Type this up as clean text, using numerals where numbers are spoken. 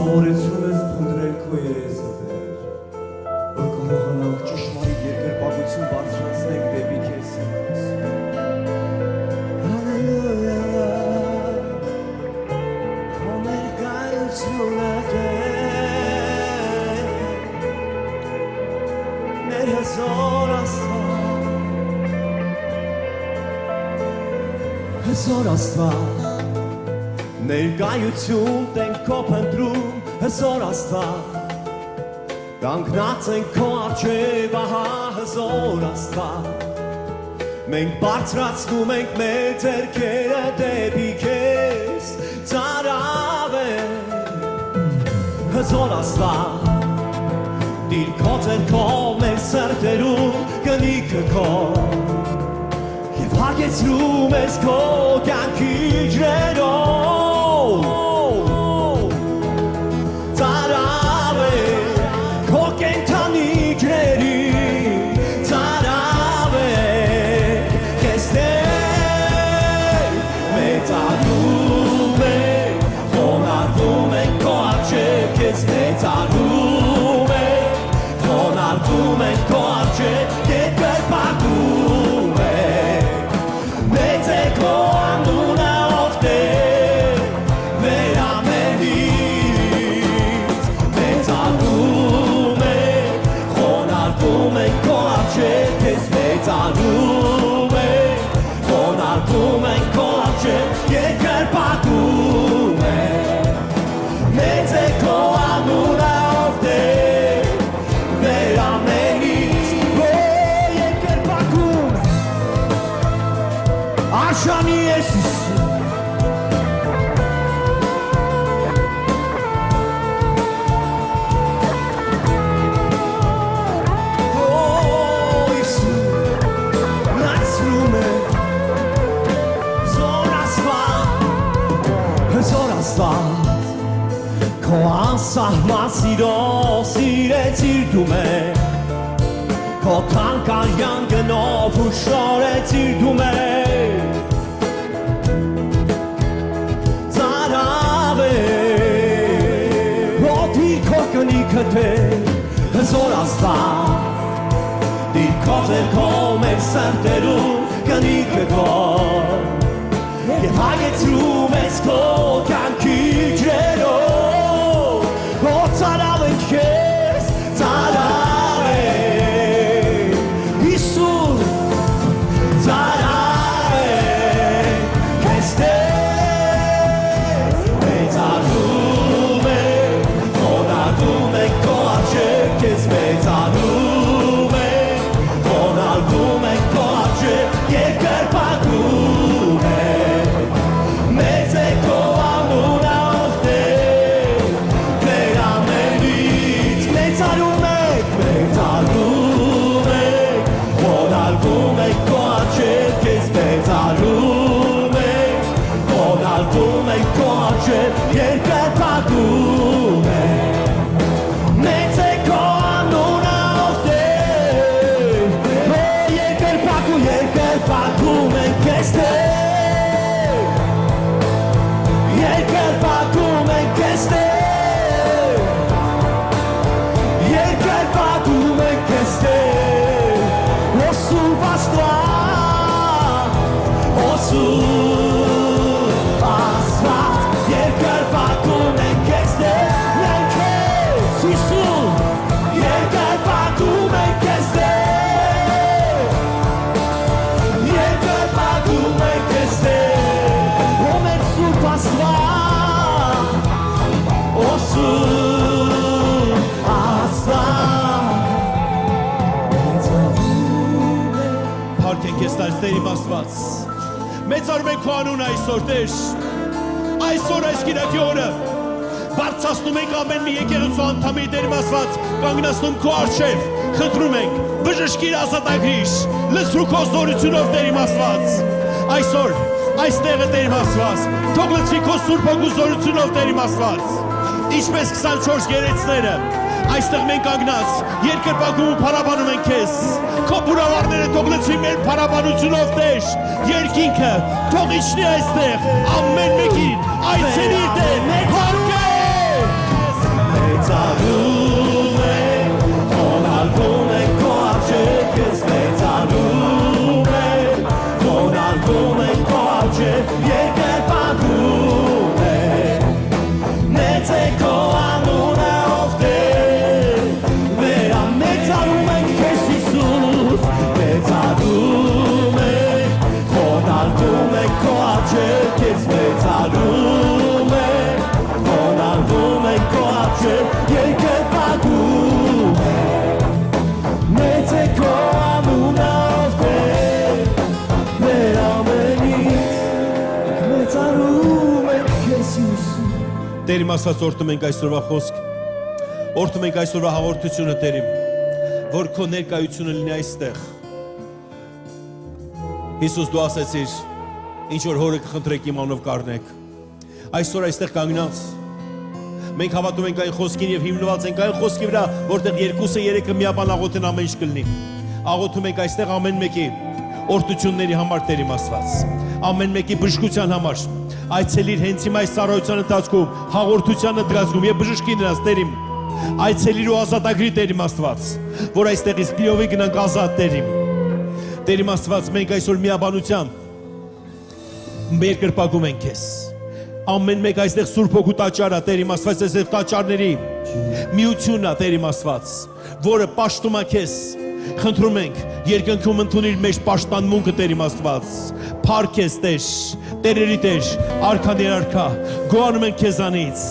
Սովորեցնում ես փնտրել քո երեսը Տեր, որ կարողանանք ճշմարիտ երկրպագություն բարձրացնենք դեպի քեզ։ Հալելույա, քո ներկայությունը Տեր, մեր հզոր Աստված, հզոր Աստված, ներկայություն ենք քո փնտրում, հզոր Աստված, կանգնած ենք քո առջև, ահա հզոր Աստված, մենք բարձրացնում ենք մեր ձեռքերը դեպի քեզ, ծարավեր, հզոր Աստված, դիր քո ձեռքով մեր սրտերում կնիքը քո, և հագեցնում ես քո կյանքի ջրերով, Քո անսահման սիրո սիրեցիր դու մեզ, քո թանկարյան գնով ուշորեցիր դու մեզ, ծարավեր, ոտիր քո կնիքը Տեր, հզոր Աստված, դիր քո ձեռքով մեր սրտերում կնիքը քո, և հագեցնում ես քո կյանքի ջրերով, քո ծարավ ենք քեզ, ծարավ ենք, Հիսուս, ծարավ ենք քեզ Տեր, մեծանում ենք, խոնարհվում ենք քո առջև, քեզ մեծանում ենք, խոնարհվում ենք քո առջև, երկրպագում ենք, մեծ է քո անունը ով Տեր, մեր ամենից մեծանում ենք, խոնարհվում ենք քո առջև, քեզ մեծանում ենք, խոնարհվում ենք քո առջև, երկրպագում ենք, մեծ է քո անունը ով Տեր, երկրպագում ենք քեզ Տեր, երկրպագում ենք քեզ Տեր, երկրպագում ենք քեզ Տեր, ոսում Աստված, ոսում Աստված, երկրպագում ենք քեզ Տեր, մենք քեզ Հիսուս, երկրպագում ենք քեզ Տեր, երկրպագում ենք քեզ Տեր, ո մեր Սուրբ Աստված, ոսում Աստված, Փառք ենք քեզ Տեր Տեր իմ Աստված, մեծարում ենք քո անունը այսօր Տեր, այսօր այս կիրակի օրը բարձրացնում ենք ամեն մի եկեղեցու անդամի Տեր իմ Աստված, կանգնացնում քո առջև, խնդրում ենք բժշկիր ազատագրիր, լցրու քո զորությունով Տեր իմ Աստված, այսօր այստեղը Տեր իմ Աստված, թող լցվի քո Սուրբ Հոգու զորությունով Տեր իմ Աստված, ինչպես 24 գերեցները, այստեղ մենք կանգնած երկրպագում ու փառաբանում ենք քեզ, քո բուրավառները թող լցվի մեր փառաբանությունով Տեր, երկինքը թող իջնի այստեղ, ամեն մեկին այցելի Տեր, փառք Տեր իմ Աստված օրհնում ենք այսօրվա խոսք, օրհնում ենք այսօրվա հաղորդությունը Տեր իմ, որ քո ներկայությունը լինի այստեղ։ Հիսուս դու ասեցիր, ինչ որ հորը կխնդրեք իմ անունով կառնեք։ Այսօր այստեղ կանգնած մենք հավատում ենք այն խոսքին եւ հիմնված ենք այն խոսքի վրա, որտեղ երկուսը երեքը միաբան աղոթեն ամեն ինչ կլինի։ Աղոթում ենք այստեղ ամեն մեկի օրհնությունների համար Տեր իմ Աստված, ամեն մեկի բժշկության համար։ Այցելիր հենց իմ այս ծառայության ընթացքում, հաղորդության ընթացքում եւ բժշկի նրանց Տեր իմ։ Այցելիր ու ազատագրի Տեր իմ Աստված, որ այստեղից լիովի գնանք ազատ Տեր իմ։ Տեր իմ Աստված, մենք այսօր միաբանությամբ երկրպագում ենք քեզ։ Ամեն մեկ այստեղ Սուրբ Հոգու տաճարը Տեր իմ Աստված, այսեղ տաճարների միությունն է Տեր իմ Աստված, որը պաշտում է քեզ։ Խնդրում ենք, երկնքում ընդունիր մեր պաշտպանմունքը Տեր իմ Աստված։ Փառք քեզ Տեր, Տերերի Տեր, արքաներ արքա, գոհանում ենք քեզանից,